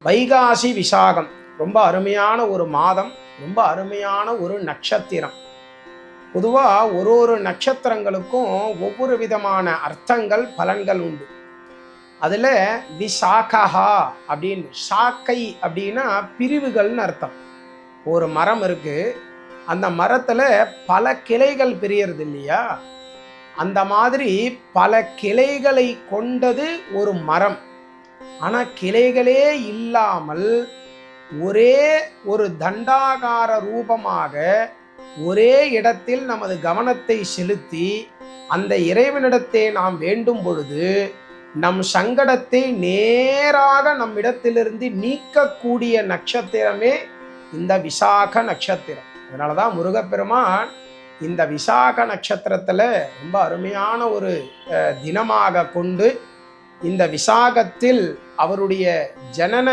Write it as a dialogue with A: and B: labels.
A: வைகாசி விசாகம் ரொம்ப அருமையான ஒரு மாதம், ரொம்ப அருமையான ஒரு நட்சத்திரம். பொதுவாக ஒரு நட்சத்திரங்களுக்கும் ஒவ்வொரு விதமான அர்த்தங்கள் பலன்கள் உண்டு. அதில் விசாகா அப்படின்னு, சாக்கை அப்படின்னா பிரிவுகள்னு அர்த்தம். ஒரு மரம் இருக்கு, அந்த மரத்தில் பல கிளைகள் பிரியறது இல்லையா? அந்த மாதிரி பல கிளைகளை கொண்டது ஒரு மரம். ஆனால் கிளைகளே இல்லாமல் ஒரே ஒரு தண்டாகார ரூபமாக ஒரே இடத்தில் நமது கவனத்தை செலுத்தி அந்த இறைவனிடத்தை நாம் வேண்டும் பொழுது நம் சங்கடத்தை நேராக நம்மிடத்திலிருந்து நீக்கக்கூடிய நட்சத்திரமே இந்த விசாக நட்சத்திரம். அதனாலதான் முருகப்பெருமான் இந்த விசாக நட்சத்திரத்தில் ரொம்ப அருமையான ஒரு தினமாக கொண்டு இந்த விசாகத்தில் அவருடைய ஜனன